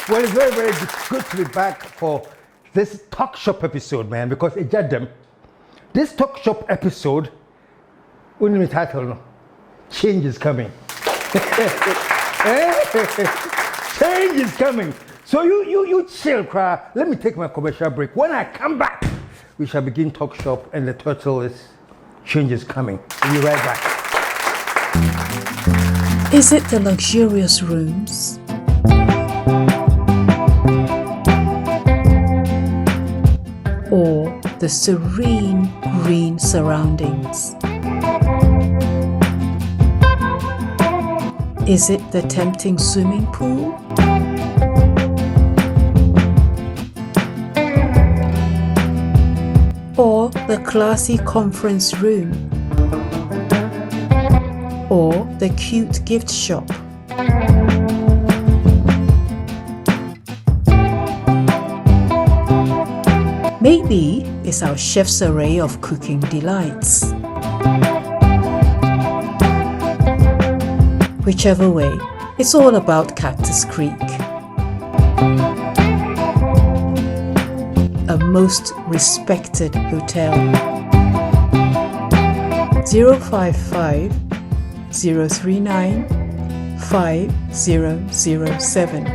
Well, it's very, very good to be back for this talk shop episode, man, because it just them. This talk shop episode, when we title, change is coming. Change is coming. So you chill, cry. Let me take my commercial break. When I come back, we shall begin talk shop, and the title is Change is Coming. We'll be right back. Is it the luxurious rooms? Or the serene green surroundings? Is it the tempting swimming pool? Or the classy conference room? Or the cute gift shop? Maybe it's our chef's array of cooking delights. Whichever way, it's all about Cactus Creek. A most respected hotel. 055 039 5007.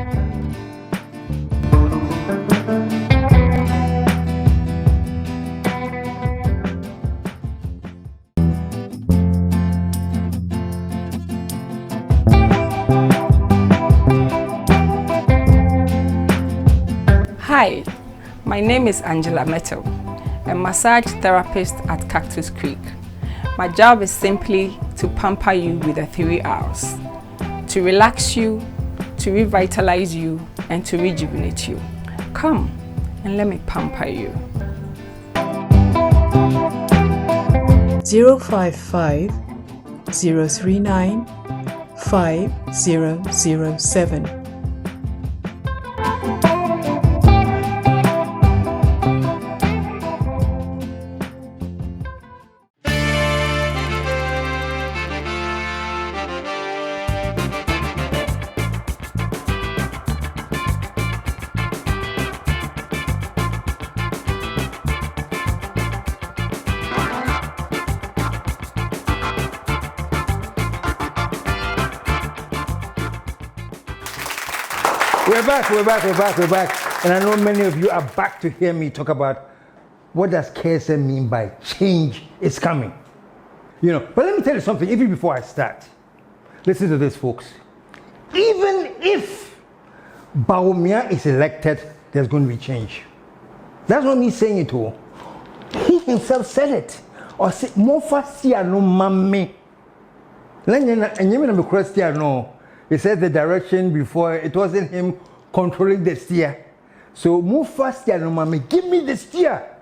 Hi, my name is Angela Metal, a massage therapist at Cactus Creek. My job is simply to pamper you with the 3 R's, to relax you, to revitalize you, and to rejuvenate you. Come and let me pamper you. 055 039 5007. We're back. And I know many of you are back to hear me talk about what does KSM mean by change is coming. You know, but let me tell you something, even before I start. Listen to this, folks. Even if Bawumia is elected, there's going to be change. That's not me saying it all. He himself said it. Or say, Mofa no mame. He said the direction before, it wasn't him controlling the steer. So move fast, no mami, give me the steer.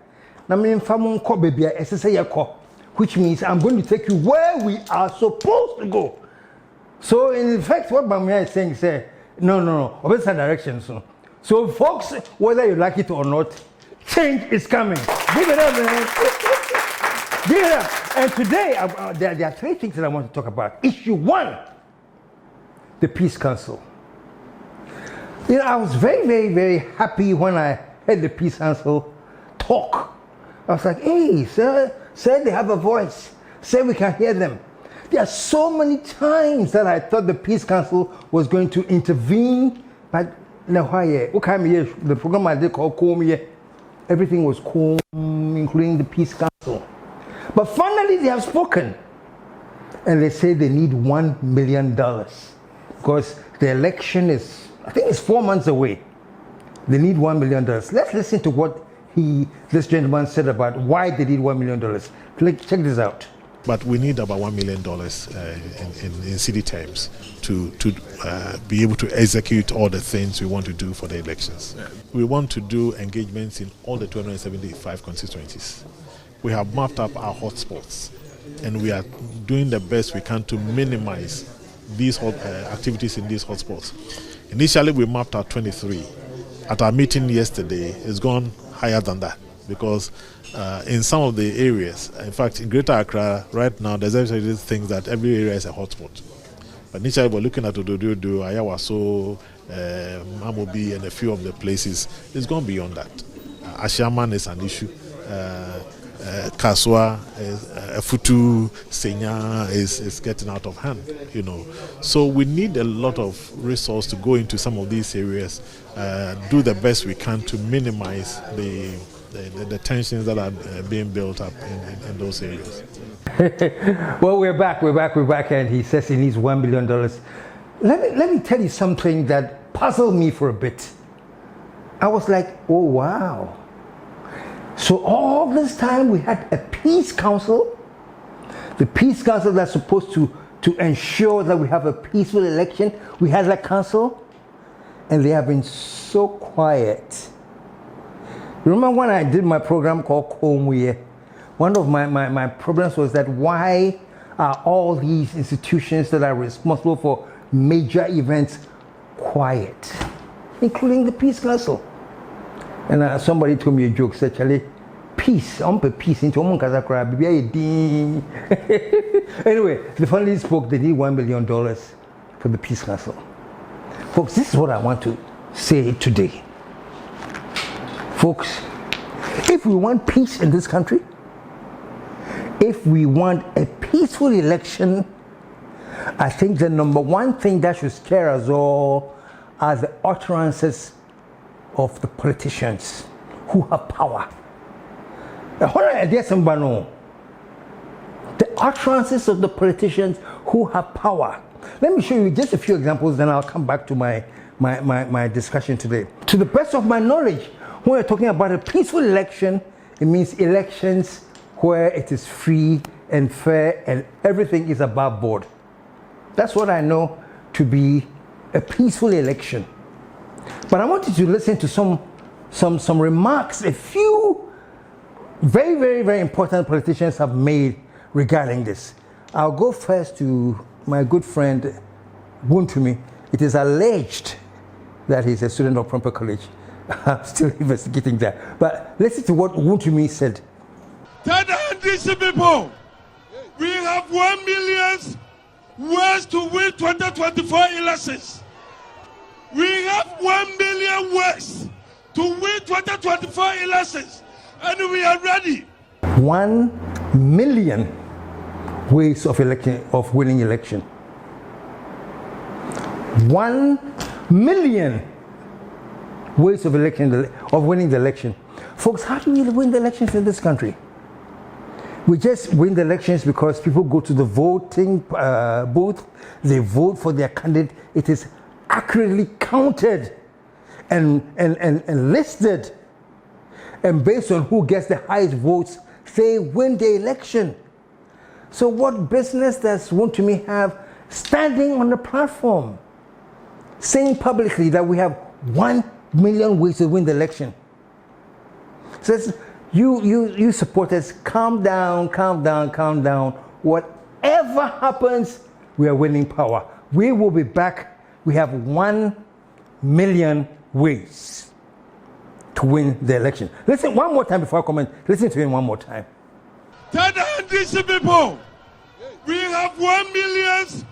Which means I'm going to take you where we are supposed to go. So in fact, what Bamia is saying, no, obey the direction. So folks, whether you like it or not, change is coming. Give it up, man. Give it up. And today, there are 3 things that I want to talk about. Issue 1. The Peace Council. You know, I was very, very, very happy when I heard the Peace Council talk. I was like, hey, sir, they have a voice. Say we can hear them. There are so many times that I thought the Peace Council was going to intervene, but no, the program I did called Calm Here, everything was calm, including the Peace Council. But finally, they have spoken. And they say they need $1 million. Because the election is, I think it's 4 months away. They need $1 million. Let's listen to what this gentleman said about why they need $1 million. Check this out. But we need about $1 million in city terms to be able to execute all the things we want to do for the elections. We want to do engagements in all the 275 constituencies. We have mapped up our hotspots, and we are doing the best we can to minimize these activities in these hotspots. Initially, we mapped out 23. At our meeting yesterday, it's gone higher than that. because in some of the areas, in fact, in Greater Accra right now, there's actually things that every area is a hotspot. But initially, we're looking at Ododo, Ayawaso, Mamobi, and a few of the places. It's gone beyond that. Ashaman is an issue. Kaswa, Futu, Senya is getting out of hand, you know. So we need a lot of resource to go into some of these areas, do the best we can to minimize the tensions that are being built up in those areas. Well, we're back, and he says he needs $1 million. Let me tell you something that puzzled me for a bit. I was like, oh wow. So all this time we had a peace council, the peace council that's supposed to ensure that we have a peaceful election. We had that council, and they have been so quiet. Remember when I did my program called Komwe? One of my problems was that why are all these institutions that are responsible for major events quiet, including the peace council? And somebody told me a joke, said, Charlie, peace, I'm for peace into Omonkazakra, Anyway, the family spoke, they need $1 million for the peace council. Folks, this is what I want to say today. Folks, if we want peace in this country, if we want a peaceful election, I think the number one thing that should scare us all are the utterances of the politicians who have power. The utterances of the politicians who have power. Let me show you just a few examples, then I'll come back to my discussion today. To the best of my knowledge, when we're talking about a peaceful election, it means elections where it is free and fair and everything is above board. That's what I know to be a peaceful election. But I want you to listen to some remarks a few very, very, very important politicians have made regarding this. I'll go first to my good friend Wuntumi. It is alleged that he's a student of Prempeh College. I'm still investigating that. But listen to what Wuntumi said. These people, we have 1 million ways to win 2024 elections. We have 1 million ways to win 2024 elections, and we are ready. 1 million ways of winning election. 1 million ways of winning the election. Folks, how do we win the elections in this country? We just win the elections because people go to the voting booth, they vote for their candidate. It is accurately counted and listed, and based on who gets the highest votes, they win the election. So what business does Wuntumi have standing on the platform saying publicly that we have 1 million ways to win the election? Says, you supporters, calm down. Whatever happens, we are winning power. We will be back. We have 1 million ways to win the election. Listen one more time before I comment. Listen to him one more time. These people, we have 1 million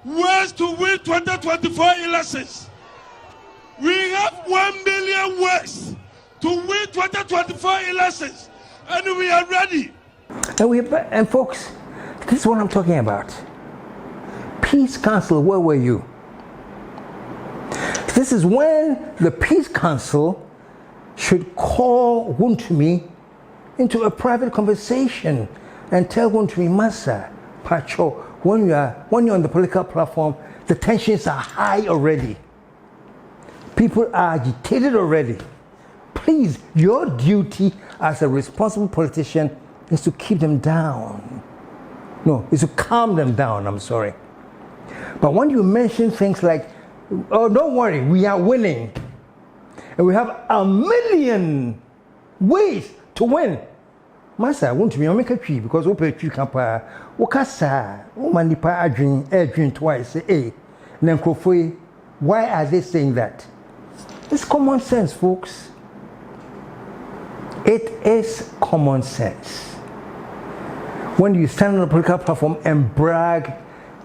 ways to win 2024 elections. We have 1 million ways to win 2024 elections, and we are ready. And folks, this is what I'm talking about. Peace Council, where were you? This is when the Peace Council should call Wuntumi into a private conversation and tell Wuntumi, Masa, Pacho, when you're on the political platform, the tensions are high already. People are agitated already. Please, your duty as a responsible politician is to keep them down. No, is to calm them down, I'm sorry. But when you mention things like, oh, don't worry, we are winning, and we have 1 million ways to win. Masa, won't be make a tree because open tree campa, Wakasa, Manipa Adrian twice, say, Nankofui. Why are they saying that? It's common sense, folks. It is common sense. When you stand on a political platform and brag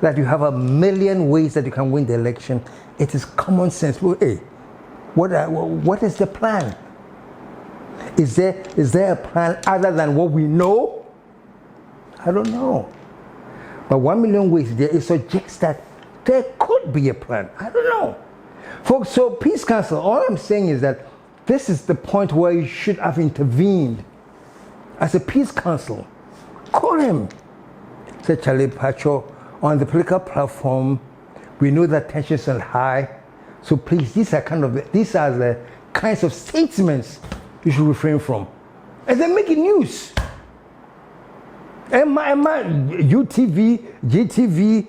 that you have 1,000,000 ways that you can win the election, it is common sense. Well, hey, what is the plan? Is there a plan other than what we know? I don't know. But 1,000,000 ways there, it suggests that there could be a plan. I don't know. Folks, so Peace Council, all I'm saying is that this is the point where you should have intervened. As a Peace Council, call him. Say, Charlie Pacho, on the political platform, we know that tensions are high. So please, these are the kinds of statements you should refrain from. And then make it news. UTV, GTV,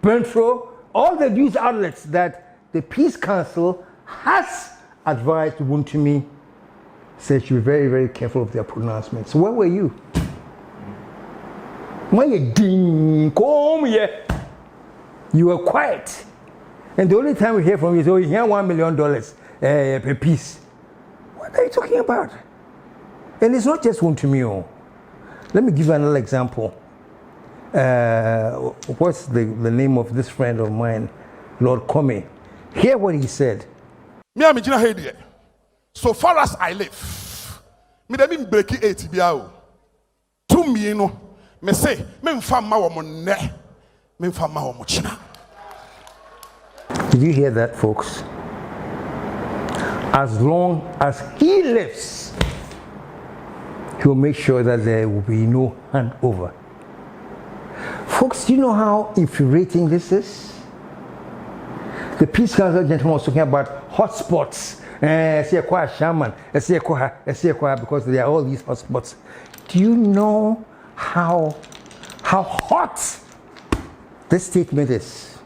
Bentro, all the news outlets that the Peace Council has advised Wontumi said you should be very, very careful of their pronouncements. Where were you? You were quiet. And the only time we hear from you is, oh, you hear $1 million per piece. What are you talking about? And it's not just Wontumi. Let me give you another example. What's the name of this friend of mine, Lord Comey? Hear what he said. So far as I live, me dey mean break it biao. To me no, me say me mfa ma wo mo ne, me mfa ma wo mo china. Did you hear that, folks? As long as he lives, he will make sure that there will be no handover. Folks, do you know how infuriating this is? The Peace Council gentleman was talking about hotspots. Because there are all these hotspots. Do you know how hot this statement is?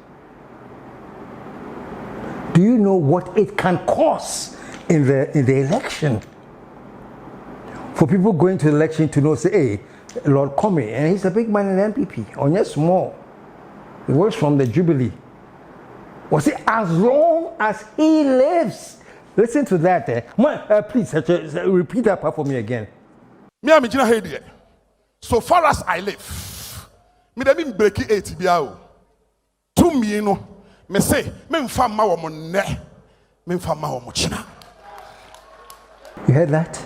Do you know what it can cause in the election? For people going to the election to know, say, hey, Lord Comey, and he's a big man in the NPP, or yes, small. He works from the Jubilee. Was it as long as he lives? Listen to that. Please, repeat that part for me again. So far as I live, me dey mean break it biao. To me no, me say me mfa ma wo mo ne, me mfa ma wo mo china. You heard that?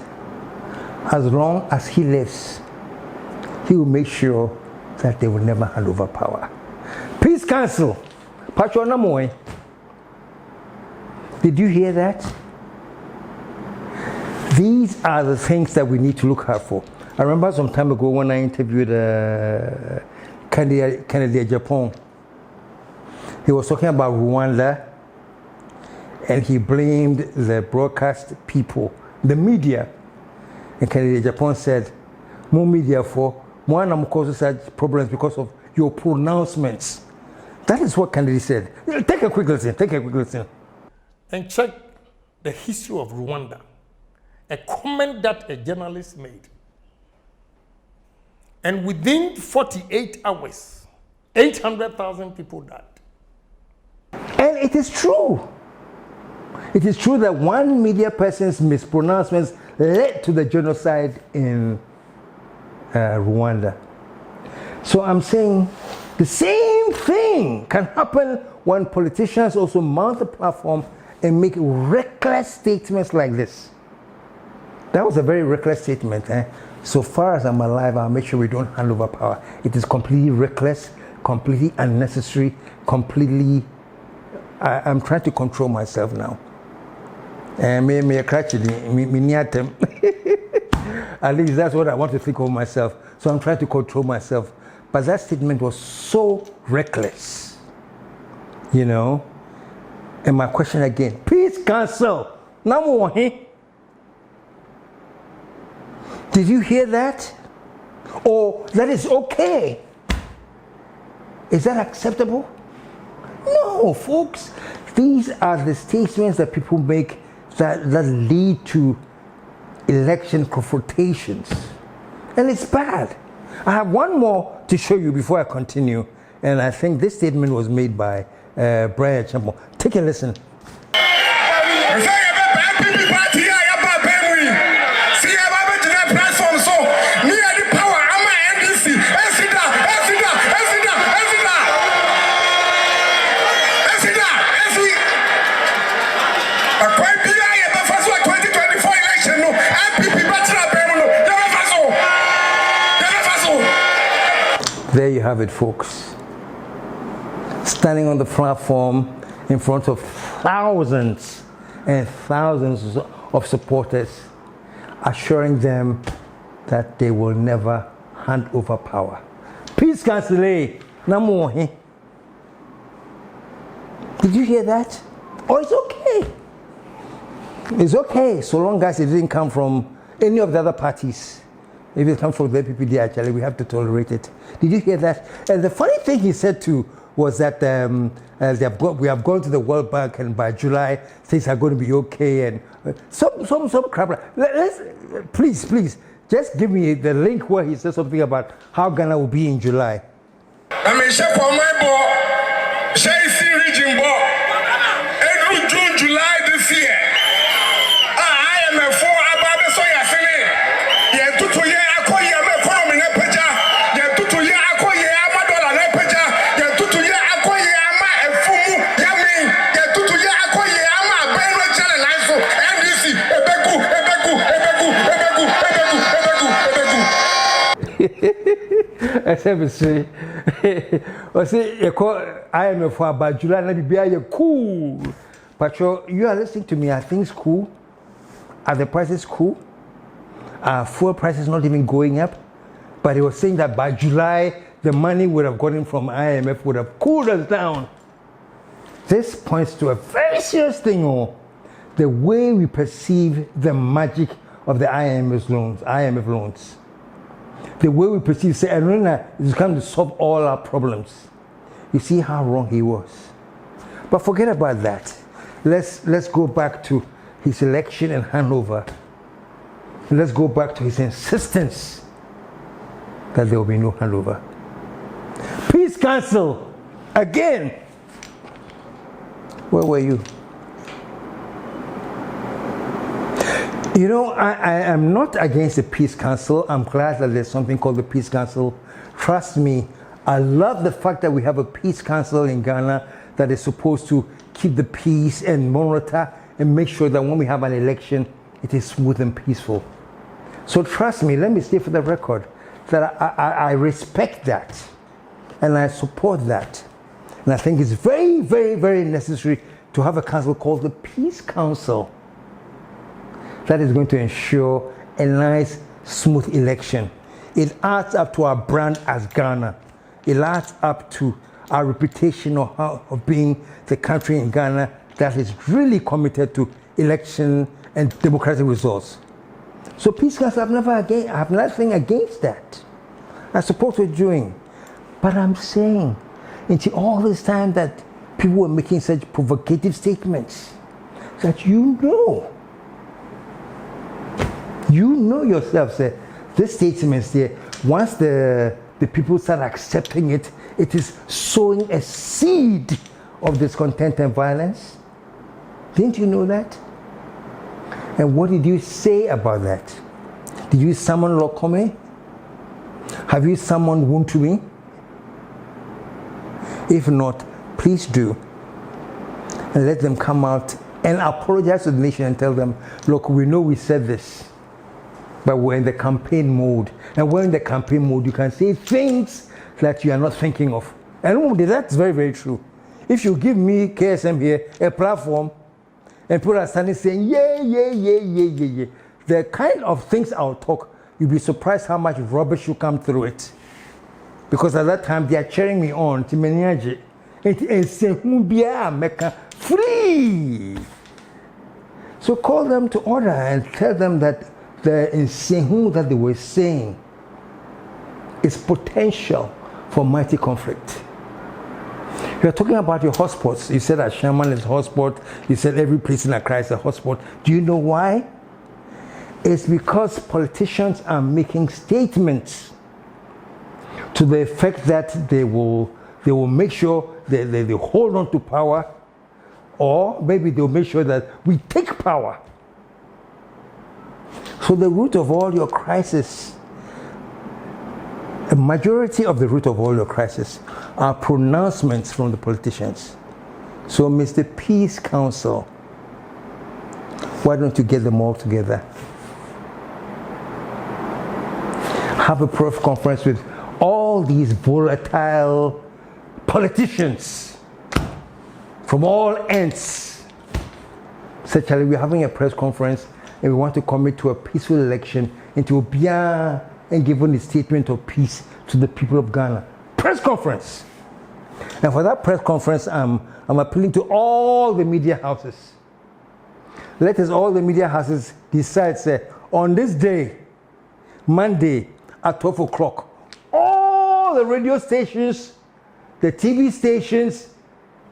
As long as he lives, he will make sure that they will never hand over power. Peace Council. Patronamoy. Did you hear that? These are the things that we need to look out for. I remember some time ago when I interviewed Kennedy Japan. He was talking about Rwanda, and he blamed the broadcast people, the media. And Kennedy Japan said, more media for one of causes such problems because of your pronouncements. That is what Kennedy said. Take a quick listen. And check the history of Rwanda. A comment that a journalist made. And within 48 hours, 800,000 people died. And it is true. It is true that one media person's mispronouncements led to the genocide in Rwanda. So I'm saying the same thing can happen when politicians also mount the platform and make reckless statements like this. That was a very reckless statement. So far as I'm alive, I'll make sure we don't hand over power. It is completely reckless, completely unnecessary, completely... I'm trying to control myself now. And me catch it, at least that's what I want to think of myself. So I'm trying to control myself. But that statement was so reckless, you know. And my question again, Peace Council, number one, did you hear that? Or that is okay? Is that acceptable? No, folks. These are the statements that people make that lead to election confrontations. And it's bad. I have one more to show you before I continue. And I think this statement was made by Brian Champo. Take a listen. There you have it, folks. Standing on the platform in front of thousands and thousands of supporters, assuring them that they will never hand over power. Peace Council, no. Did you hear that? Oh, it's okay. It's okay, so long as it didn't come from any of the other parties. If it comes from the PPD, actually, we have to tolerate it. Did you hear that? And the funny thing he said too was that we have gone to the World Bank, and by July things are going to be okay. And some crap. Please, just give me the link where he said something about how Ghana will be in July. I mean, Chef on my board, region board, every June, July this year. I am a four about the soya singing. Yeah, to ye, I call ye, I'm a economy nepeja. Yeah, to ye, I call ye, I'm a dollar nepeja. Yeah, to ye, I call ye, I'm a fumu, yummy. Yeah, to ye, I call ye, I'm a brain channel. And so, and you see, ebeku. I say, I am a for about July, let me be cool. But you are listening to me, are things cool? Are the prices cool? Are fuel prices not even going up? But he was saying that by July, the money would have gotten from IMF would have cooled us down. This points to a very serious thing, the way we perceive the magic of the IMF loans. The way we perceive, say, Arena is come to solve all our problems. You see how wrong he was. But forget about that. Let's go back to his election and handover. Let's go back to his insistence that there will be no handover. Peace Council, again. Where were you? You know, I am not against the Peace Council. I'm glad that there's something called the Peace Council. Trust me, I love the fact that we have a Peace Council in Ghana that is supposed to keep the peace and monitor and make sure that when we have an election, it is smooth and peaceful. So trust me, let me say for the record that I respect that and I support that. And I think it's very, very, very necessary to have a council called the Peace Council that is going to ensure a nice, smooth election. It adds up to our brand as Ghana. It adds up to our reputation of being the country in Ghana that is really committed to election and democratic results. So Peace Council, I have nothing against that. I support what you're doing. But I'm saying, into all this time that people were making such provocative statements, that you know yourself, say, this statement there, once the people start accepting it, it is sowing a seed of discontent and violence. Didn't you know that? And what did you say about that? Did you summon Lokome? Have you summoned Wuntumi? If not, please do. And let them come out and apologize to the nation and tell them, look, we know we said this, but we're in the campaign mode. And when in the campaign mode, you can say things that you are not thinking of. And that's very, very true. If you give me, KSM here, a platform, and people are standing saying, yeah, the kind of things I'll talk, you'll be surprised how much rubbish will come through it. Because at that time, they are cheering me on. Free! So call them to order and tell them that the insehu that they were saying is potential for mighty conflict. You're talking about your hotspots. You said that Shaman is a hotspot. You said every place in Accra is a hotspot. Do you know why? It's because politicians are making statements to the effect that they will make sure they hold on to power, or maybe they'll make sure that we take power. So the root of all your crisis, a majority of the root of all your crisis are pronouncements from the politicians. So Mr. Peace Council, why don't you get them all together? Have a press conference with all these volatile politicians from all ends said, Charlie, we're having a press conference and we want to commit to a peaceful election and to be and given a statement of peace to the people of Ghana. Press conference. And for that press conference, I'm appealing to all the media houses. Let us all the media houses decide, say, on this day, Monday at 12 o'clock, all the radio stations, the TV stations,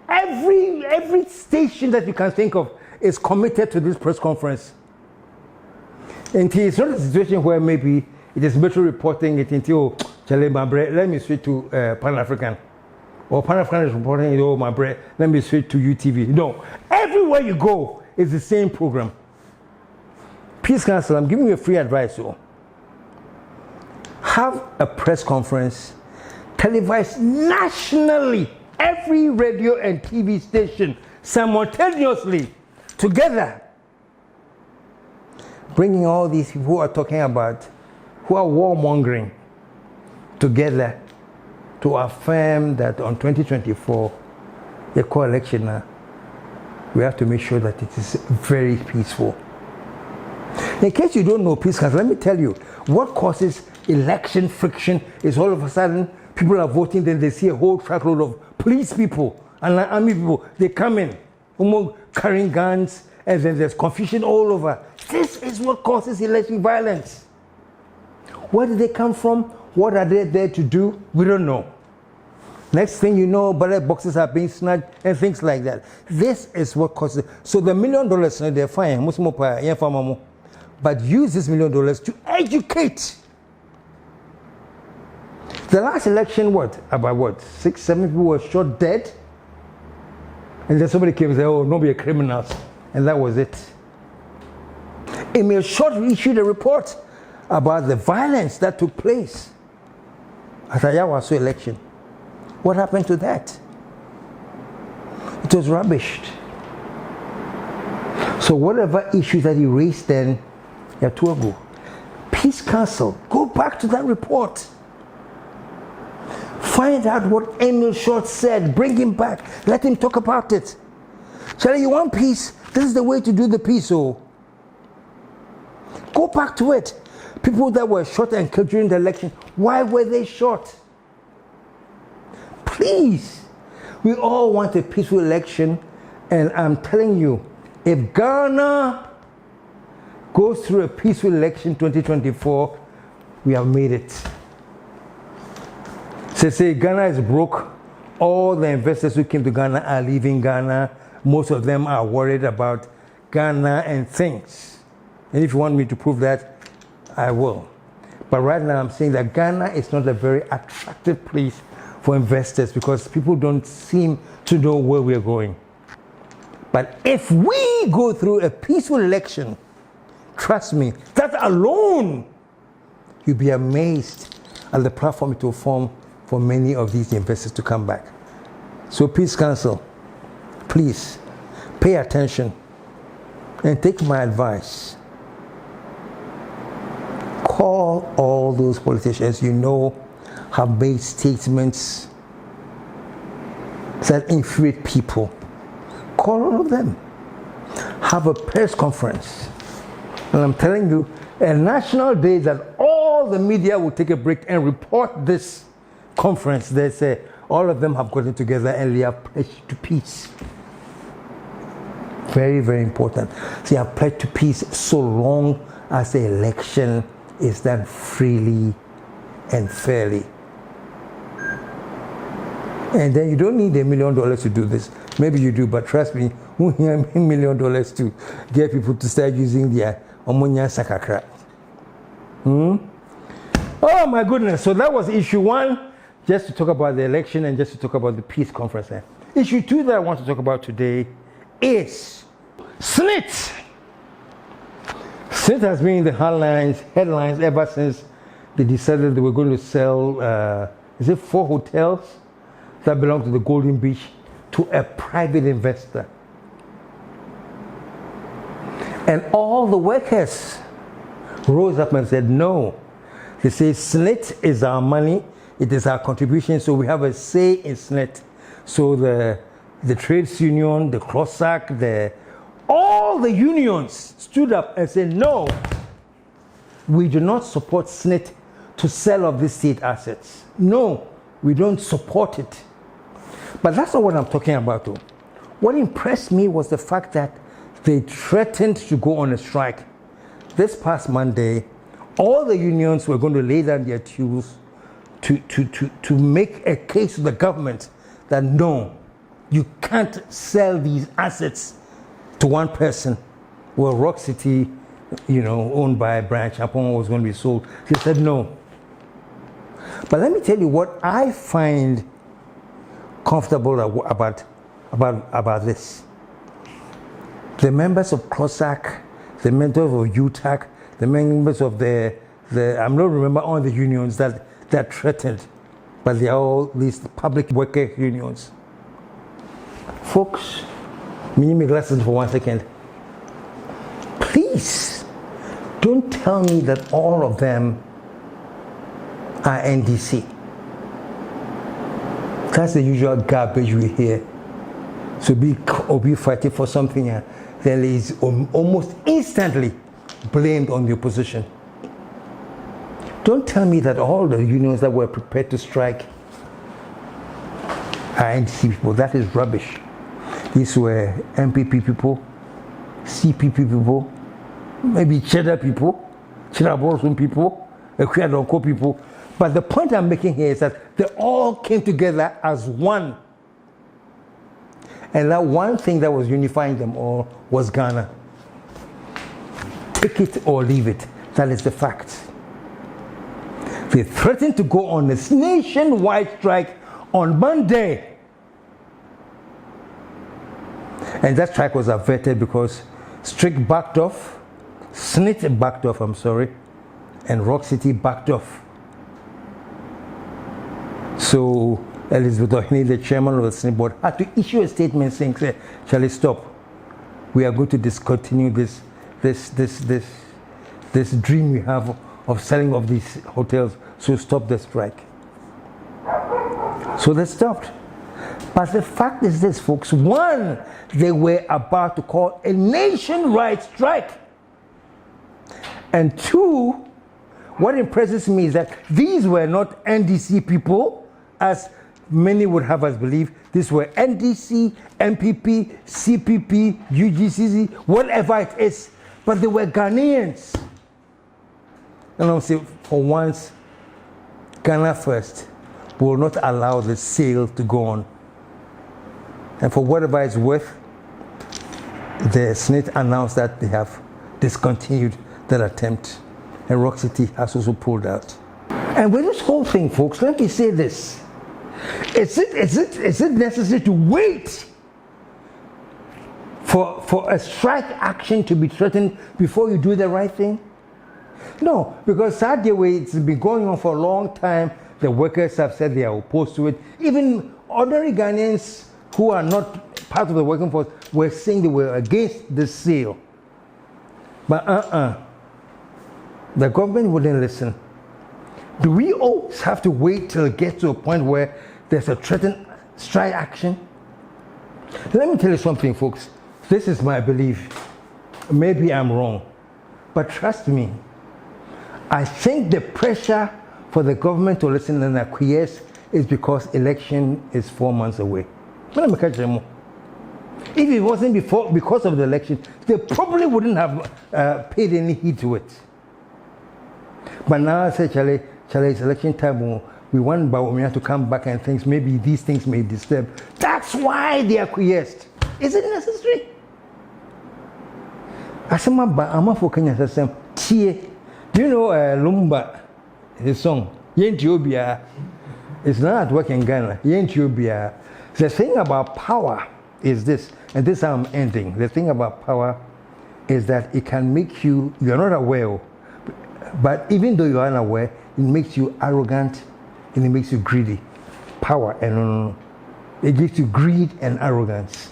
every station that you can think of is committed to this press conference. And it's not a situation where maybe it is Metro reporting it until let me switch to Pan-African. Or Pan-African is reporting it, oh my bread, let me switch to UTV. No, everywhere you go, it's the same program. Peace Council, I'm giving you a free advice. So, have a press conference televised nationally, every radio and TV station simultaneously, together, bringing all these people who are talking about, who are warmongering, together to affirm that on 2024, the co-election, we have to make sure that it is very peaceful. In case you don't know Peace Council, let me tell you, what causes election friction is all of a sudden people are voting, then they see a whole truckload of police people and army people. They come in, carrying guns, and then there's confusion all over. This is what causes election violence. Where did they come from? What are they there to do? We don't know. Next thing you know, ballot boxes are being snatched and things like that. This is what causes it. So the $1 million, they're fine. But use this $1 million to educate. The last election, about 6, 7 people were shot dead? And then somebody came and said, oh, nobody are criminals. And that was it. Emil Short issued a report about the violence that took place at the Ayawaso election. What happened to that? It was rubbished. So whatever issues that he raised then, Yatuago, Peace Council, go back to that report. Find out what Emil Short said. Bring him back. Let him talk about it. Charlie, you want peace? This is the way to do the peace. So go back to it. People that were shot and killed during the election, why were they shot? Please. We all want a peaceful election. And I'm telling you, if Ghana goes through a peaceful election 2024, we have made it. Say Ghana is broke. All the investors who came to Ghana are leaving Ghana. Most of them are worried about Ghana and things. And if you want me to prove that, I will. But right now I'm saying that Ghana is not a very attractive place for investors because people don't seem to know where we're going. But if we go through a peaceful election, trust me, that alone, you'll be amazed at the platform it will form for many of these investors to come back. So Peace Council, please pay attention and take my advice. Call all those politicians you know have made statements that infuriate people. Call all of them. Have a press conference. And I'm telling you, a national day that all the media will take a break and report this conference. They say all of them have gotten together and they have pledged to peace. Very, very important. So you have pledged to peace so long as the election is done freely and fairly. And then you don't need $1 million to do this. Maybe you do, but trust me, we need $1 million to get people to start using their ammonia sakakra. Oh my goodness. So that was issue 1, just to talk about the election and just to talk about the peace conference. Issue 2 that I want to talk about today is SNIT. SNIT has been in the headlines ever since they decided they were going to sell, 4 hotels that belong to the Golden Beach to a private investor. And all the workers rose up and said, no. They say, SNIT is our money. it is our contribution, so we have a say in SNET. So the trades union, the CROSAC, all the unions stood up and said, no, we do not support SNET to sell off these state assets. No, we don't support it. But that's not what I'm talking about, though. What impressed me was the fact that they threatened to go on a strike. This past Monday, all the unions were going to lay down their tools to make a case to the government that no, you can't sell these assets to one person. Well, Rock City, owned by Branch Champon, was going to be sold. They said no. But let me tell you what I find comfortable about this. The members of CROSAC, the members of UTAC, the members of the I'm not remember all the unions that threatened, but they are all these public worker unions. Folks, me glasses for 1 second. Please, don't tell me that all of them are NDC. That's the usual garbage we hear. So be fighting for something, then is almost instantly blamed on the opposition. Don't tell me that all the unions that were prepared to strike are NDC people. That is rubbish. These were MPP people, CPP people, maybe Cheddar people, Cheddar Bolson people, Equiadonco people. But the point I'm making here is that they all came together as one. And that one thing that was unifying them all was Ghana. Take it or leave it. That is the fact. They threatened to go on this nationwide strike on Monday. And that strike was averted because SNET backed off, and Rock City backed off. So Elizabeth Ohene, the chairman of the SNET board, had to issue a statement saying, shall it stop? We are going to discontinue this dream we have of selling off these hotels, so stop the strike. So they stopped. But the fact is this, folks. One, they were about to call a nationwide strike. And two, what impresses me is that these were not NDC people, as many would have us believe. These were NDC, MPP, CPP, UGCC, whatever it is. But they were Ghanaians. And I'll say, for once, Ghana first will not allow the sale to go on. And for whatever it's worth, the SNET announced that they have discontinued that attempt. And Rock City has also pulled out. And with this whole thing, folks, let me say this. Is it necessary to wait for a strike action to be threatened before you do the right thing? No, because that way it's been going on for a long time. The workers have said they are opposed to it. Even ordinary Ghanaians who are not part of the working force were saying they were against the sale. But the government wouldn't listen. Do we always have to wait till it gets to a point where there's a threatened strike action? Let me tell you something, folks. This is my belief. Maybe I'm wrong. But trust me, I think the pressure for the government to listen and acquiesce is because election is 4 months away. If it wasn't because of the election, they probably wouldn't have paid any heed to it. But now I say, Charlie, it's election time. We want Bawumia to come back and things. Maybe these things may disturb. That's why they acquiesced. Is it necessary? I'm for Kenya. Do you know Lumba, his song? Yentiobia. It's not at work in Ghana. Yentiobia. The thing about power is this, and this is how I'm ending. The thing about power is that it can make you're not aware, but even though you're unaware, it makes you arrogant and it makes you greedy. Power, and it gives you greed and arrogance.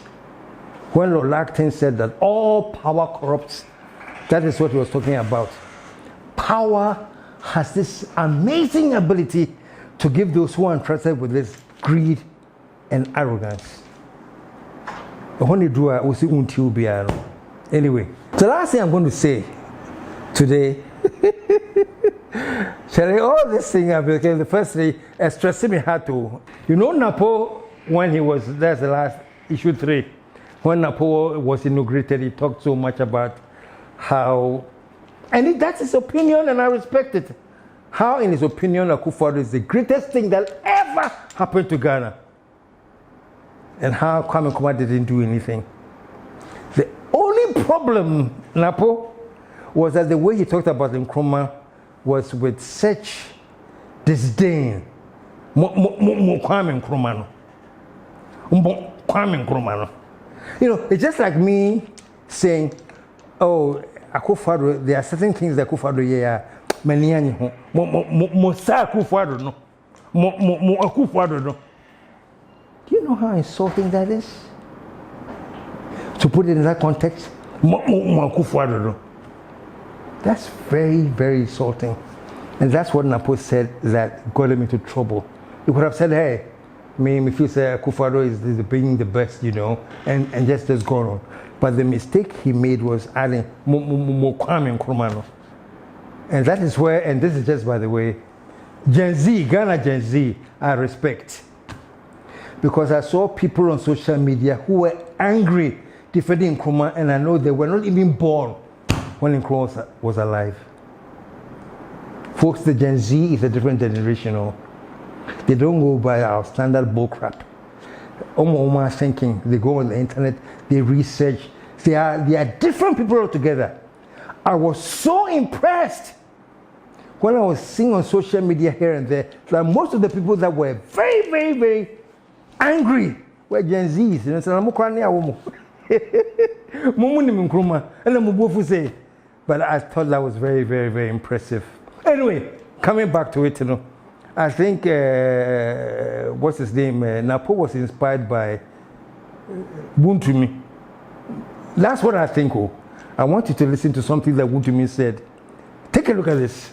When Lord Larkin said that all power corrupts, that is what he was talking about. Power has this amazing ability to give those who are entrusted with this greed and arrogance. When you do it, we see until be anyway. The last thing I'm going to say today, all this thing became the first thing stressing me hard to. You know, Napo, when he was, that's the last issue 3, when Napo was inaugurated, he talked so much about how, and that's his opinion, and I respect it. How, in his opinion, Akufo-Addo is the greatest thing that ever happened to Ghana. And how Kwame Nkrumah didn't do anything. The only problem, Napo, was that the way he talked about Nkrumah was with such disdain. Kwame Nkrumah. Kwame Nkrumah. You know, it's just like me saying, oh, Akufo-Addo, there are certain things that Akufo-Addo, yeah, Maniani ho. Mo sa Akufo-Addo no. Mo Akufo-Addo no. Do you know how insulting that is? To put it in that context, mo Akufo-Addo no. That's very, very insulting. And that's what Napo said that got him into trouble. He could have said, hey, me feel say Akufo-Addo is being the best, you know, and just gone on. But the mistake he made was adding Kwame Nkrumah no. And that is where, and this is just by the way, Gen Z, Ghana Gen Z, I respect. Because I saw people on social media who were angry defending Nkrumah, and I know they were not even born when Nkrumah was alive. Folks, the Gen Z is a different generation. Oh. They don't go by our standard bull crap. Oma thinking, they go on the internet, they research. They are different people altogether. I was so impressed when I was seeing on social media here and there that most of the people that were very, very, very angry were Gen Zs. You know, but I thought that was very, very, very impressive. Anyway, coming back to it, you know, I think, what's his name? Napo was inspired by Buntumi. That's what I think. Oh. I want you to listen to something that Buntumi said. Take a look at this.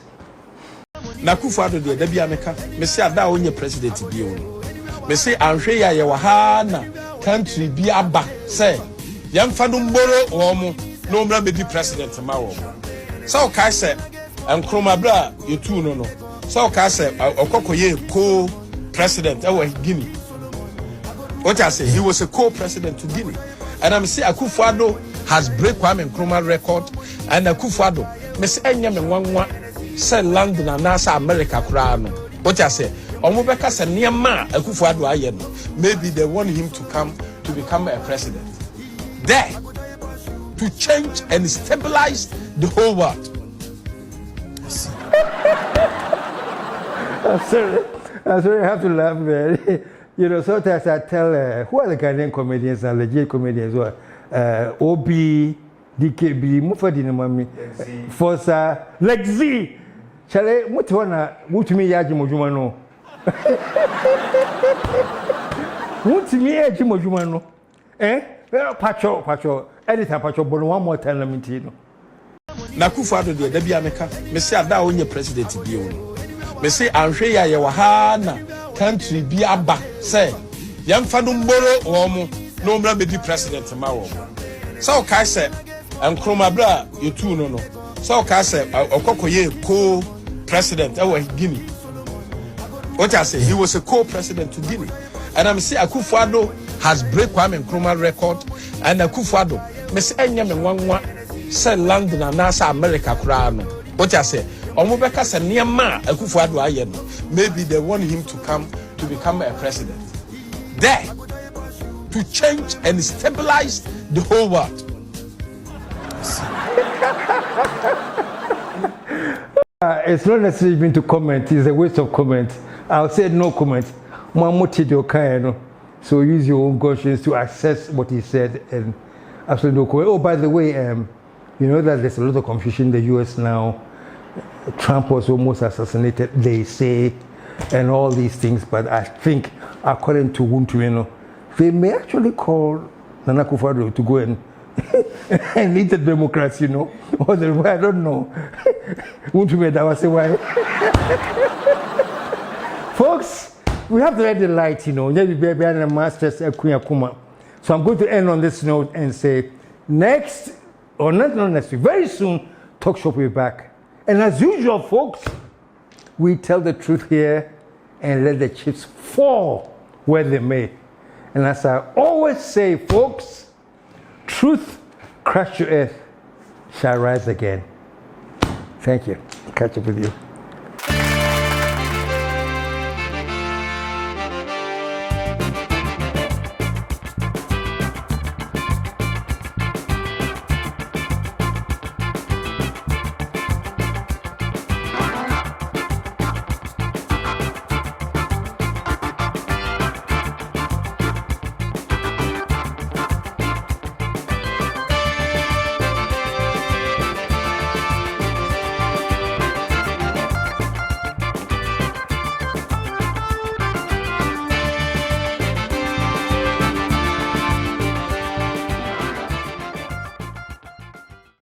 Akufo-Addo de da bia meka me say ada onye president bi o me say anhwe ya ye wa ha na country bi aba say yamfa no mboro wo mo no mra me di president ma wo so kai say Nkrumah bra yetu no so kai say okokoye co-president e wa Guinea. What I say, he was a co-president to Guinea, and I'm say Akufo-Addo has break Kwame Nkrumah record, and Akufo-Addo me say enya me nwanwa say London and NASA America crano. What I say, Omubeka say Niama Akufo-Addo ayen. Maybe they want him to come to become a president. There to change and stabilize the whole world. I'm sorry, I have to laugh, man. You know, sometimes I tell who are the Ghanaian comedians and legit comedians who are OB, DKB, Mufadini Mami, Fosa, Lexi. Chale, mutwana, mutumi yaji mojumano. Mutumi yaji mojumano. Pacho, editor Pacho, but one more time, let me tell you. Akufo-Addo de da bia meka me say ada onye president bi o me say anhwe ya ye wa ha na country bi aba say yamfa no mboro wo mo no mra me di president ma wo so kai say Nkrumah bra yetu no so kai say okokoye co-president e wa Guinea. What I say, he was a co-president to Guinea, and I'm say Akufo-Addo has break Kwame Nkrumah record, and Akufo-Addo me say enya me nwanwa say London and NASA America crano. What I say, Omubeka say Niama Akufo-Addo ayen. Maybe they want him to come to become a president. There to change and stabilize the whole world. It's not necessarily even to comment, it's a waste of comment. I'll say no comment. So use your own conscience to assess what he said and absolutely no comment. Oh, by the way, you know that there's a lot of confusion in the US now. Trump was almost assassinated, they say, and all these things. But I think, according to Wuntu, they may actually call Nana Akufo-Addo to go and lead the Democrats, you know. Or the way, I don't know. Wuntu, that was why. Folks, we have to let the light, maybe baby and the masters kuma. So I'm going to end on this note and say next, or not next week, very soon, Talk Shop will be back. And as usual, folks, we tell the truth here and let the chips fall where they may. And as I always say, folks, truth crushed to earth shall rise again. Thank you. Catch up with you.